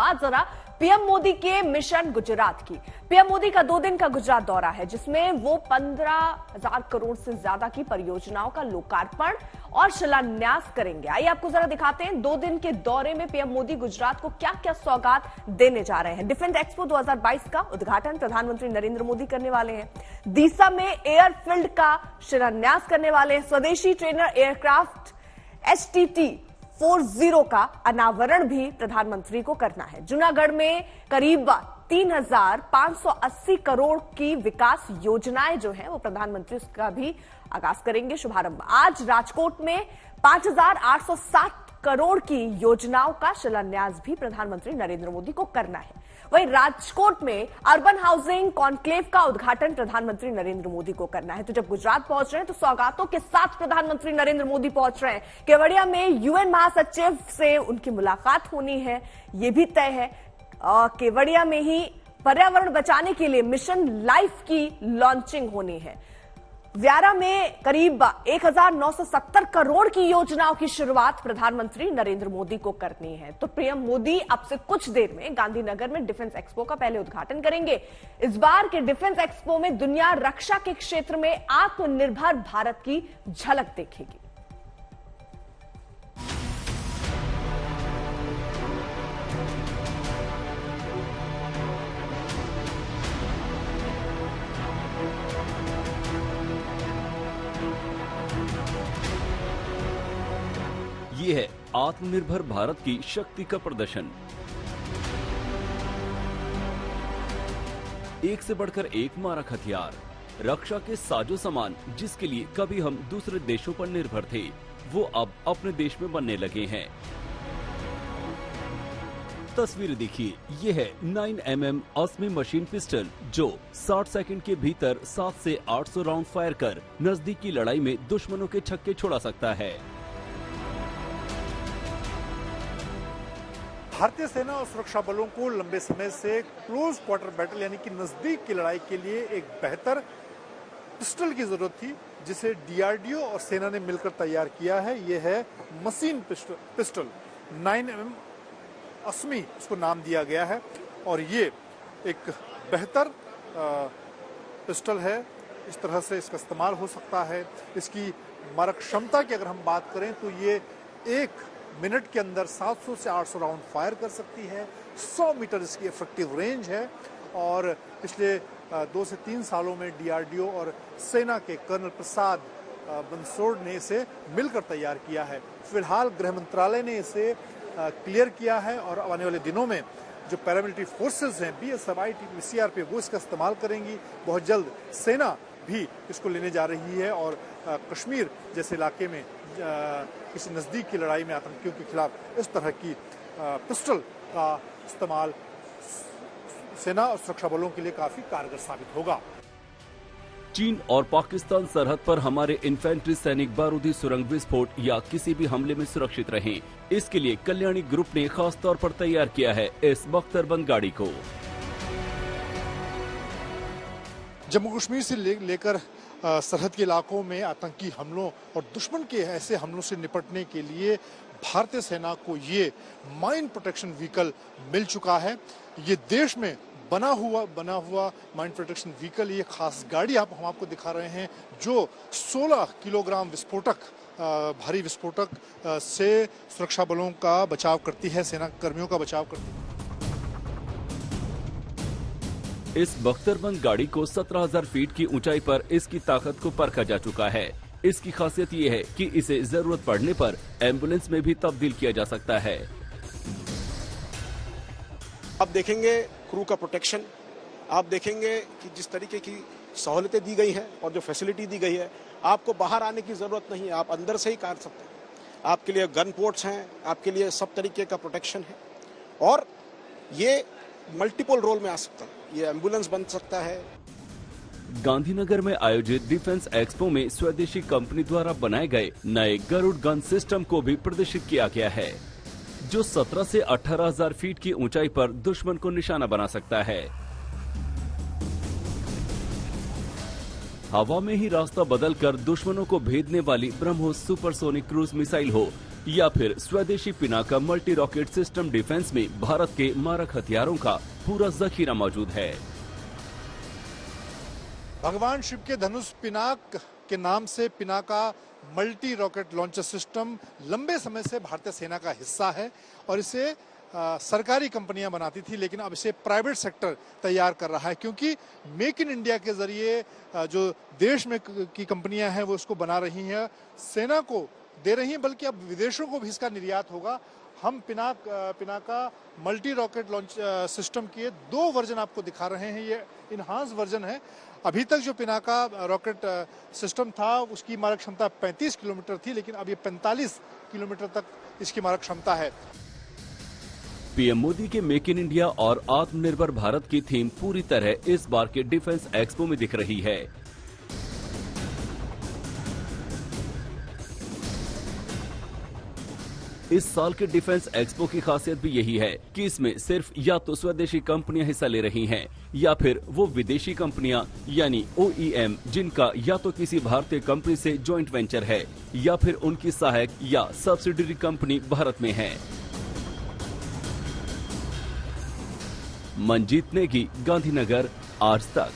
बात जरा पीएम मोदी के मिशन गुजरात की। पीएम मोदी का 2 दिन का गुजरात दौरा है, जिसमें वो 15,000 करोड़ से ज्यादा की परियोजनाओं का लोकार्पण और शिलान्यास करेंगे। आइए आपको जरा दिखाते हैं 2 दिन के दौरे में पीएम मोदी गुजरात को क्या क्या सौगात देने जा रहे हैं। डिफेंस एक्सपो 2022 का उद्घाटन प्रधानमंत्री नरेंद्र मोदी करने वाले हैं। दीसा में एयरफील्ड का शिलान्यास करने वाले हैं। स्वदेशी ट्रेनर एयरक्राफ्ट HTT-40 का अनावरण भी प्रधानमंत्री को करना है। जूनागढ़ में करीब 3,580 करोड़ की विकास योजनाएं जो हैं वो प्रधानमंत्री उसका भी आगाज करेंगे, शुभारंभ। आज राजकोट में 5,807 करोड़ की योजनाओं का शिलान्यास भी प्रधानमंत्री नरेंद्र मोदी को करना है। वहीं राजकोट में अर्बन हाउसिंग कॉन्क्लेव का उद्घाटन प्रधानमंत्री नरेंद्र मोदी को करना है। तो जब गुजरात पहुंच रहे हैं तो सौगातों के साथ प्रधानमंत्री नरेंद्र मोदी पहुंच रहे हैं। केवड़िया में यूएन महासचिव से उनकी मुलाकात होनी है, यह भी तय है। केवड़िया में ही पर्यावरण बचाने के लिए मिशन लाइफ की लॉन्चिंग होनी है। व्यारा में करीब 1,970 करोड़ की योजनाओं की शुरुआत प्रधानमंत्री नरेंद्र मोदी को करनी है। तो पीएम मोदी अब से कुछ देर में गांधीनगर में डिफेंस एक्सपो का पहले उद्घाटन करेंगे। इस बार के डिफेंस एक्सपो में दुनिया रक्षा के क्षेत्र में आत्मनिर्भर भारत की झलक देखेगी। ये है आत्मनिर्भर भारत की शक्ति का प्रदर्शन। एक से बढ़कर एक मारक हथियार, रक्षा के साजो सामान जिसके लिए कभी हम दूसरे देशों पर निर्भर थे, वो अब अपने देश में बनने लगे हैं। तस्वीर देखिए, ये है 9mm अस्मी मशीन पिस्टल जो 60 सेकंड के भीतर 700 से 800 राउंड फायर कर नजदीकी लड़ाई में दुश्मनों के छक्के छुड़ा सकता है। भारतीय सेना और सुरक्षा बलों को लंबे समय से क्लोज क्वार्टर बैटल यानी कि नजदीक की लड़ाई के लिए एक बेहतर पिस्टल की जरूरत थी, जिसे डीआरडीओ और सेना ने मिलकर तैयार किया है। यह है मशीन पिस्टल 9mm अस्मी इसको नाम दिया गया है और ये एक बेहतर पिस्टल है। इस तरह से इसका इस्तेमाल हो सकता है। इसकी मारक क्षमता की अगर हम बात करें तो ये 1 मिनट के अंदर 700 से 800 राउंड फायर कर सकती है। 100 मीटर इसकी इफेक्टिव रेंज है और पिछले 2 से 3 सालों में डीआरडीओ और सेना के कर्नल प्रसाद बंसोड़ ने इसे मिलकर तैयार किया है। फिलहाल गृह मंत्रालय ने इसे क्लियर किया है और आने वाले दिनों में जो पैरामिलिट्री फोर्सेस हैं, BSF, ITBP, CRPF, वो इसका इस्तेमाल करेंगी। बहुत जल्द सेना भी इसको लेने जा रही है और कश्मीर जैसे इलाके में किसी नजदीक की लड़ाई में आतंकियों के खिलाफ इस तरह की पिस्टल का इस्तेमाल सेना और सुरक्षा बलों के लिए काफी कारगर साबित होगा। चीन और पाकिस्तान सरहद पर हमारे इन्फेंट्री सैनिक बारूदी सुरंग विस्फोट या किसी भी हमले में सुरक्षित रहें, इसके लिए कल्याणी ग्रुप ने खास तौर पर तैयार किया है इस बख्तरबंद गाड़ी को। जम्मू कश्मीर से लेकर सरहद के इलाकों में आतंकी हमलों और दुश्मन के ऐसे हमलों से निपटने के लिए भारतीय सेना को ये माइन प्रोटेक्शन व्हीकल मिल चुका है। ये देश में बना हुआ माइन प्रोटेक्शन व्हीकल, ये खास गाड़ी हम आपको दिखा रहे हैं जो 16 किलोग्राम विस्फोटक, भारी विस्फोटक से सुरक्षा बलों का बचाव करती है, सेना कर्मियों का बचाव करती है। इस बख्तरबंद गाड़ी को 17,000 फीट की ऊंचाई पर इसकी ताकत को परखा जा चुका है। इसकी खासियत ये है कि इसे जरूरत पड़ने पर एम्बुलेंस में भी तब्दील किया जा सकता है। आप देखेंगे क्रू का प्रोटेक्शन, आप देखेंगे कि जिस तरीके की सहूलतें दी गई हैं और जो फैसिलिटी दी गई है, आपको बाहर आने की जरूरत नहीं है, आप अंदर से ही कर सकते हैं। आपके लिए गन पोर्ट्स हैं, आपके लिए सब तरीके का प्रोटेक्शन है और ये मल्टीपल रोल में आ सकता है। ये एम्बुलेंस बन सकता है। गांधीनगर में आयोजित डिफेंस एक्सपो में स्वदेशी कंपनी द्वारा बनाए गए नए गरुड़ गन सिस्टम को भी प्रदर्शित किया गया है, जो 17 से 18,000 फीट की ऊंचाई पर दुश्मन को निशाना बना सकता है। हवा में ही रास्ता बदलकर दुश्मनों को भेदने वाली ब्रह्मोस सुपरसोनिक क्रूज मिसाइल हो या फिर स्वदेशी Pinaka multi rocket system defence में भारत के मारक हथियारों का पूरा जखीरा मौजूद है। भगवान शिव के धनुष पिनाक के नाम से Pinaka multi rocket launcher system लंबे समय से भारतीय सेना का हिस्सा है और इसे सरकारी कंपनियां बनाती थी, लेकिन अब इसे प्राइवेट सेक्टर तैयार कर रहा है, क्योंकि मेक इन इंडिया के जरिए जो देश में की कंपनियां हैं वो इसको बना रही हैं, सेना को दे रही हैं, बल्कि अब विदेशों को भी इसका निर्यात होगा। हम Pinaka multi rocket launch system के 2 वर्जन आपको दिखा रहे हैं। ये इनहांस वर्जन है। अभी तक जो पिनाका रॉकेट सिस्टम था उसकी मारक क्षमता 35 किलोमीटर थी, लेकिन अब ये 45 किलोमीटर तक इसकी मारक क्षमता है। पीएम मोदी के मेक इन इंडिया और आत्मनिर्भर भारत की थीम पूरी तरह इस बार के डिफेंस एक्सपो में दिख रही है। इस साल के डिफेंस एक्सपो की खासियत भी यही है कि इसमें सिर्फ या तो स्वदेशी कंपनियां हिस्सा ले रही हैं या फिर वो विदेशी कंपनियां यानी OEM जिनका या तो किसी भारतीय कंपनी से जॉइंट वेंचर है या फिर उनकी सहायक या सब्सिडियरी कंपनी भारत में है। मंजीत नेगी, गांधीनगर, आज तक।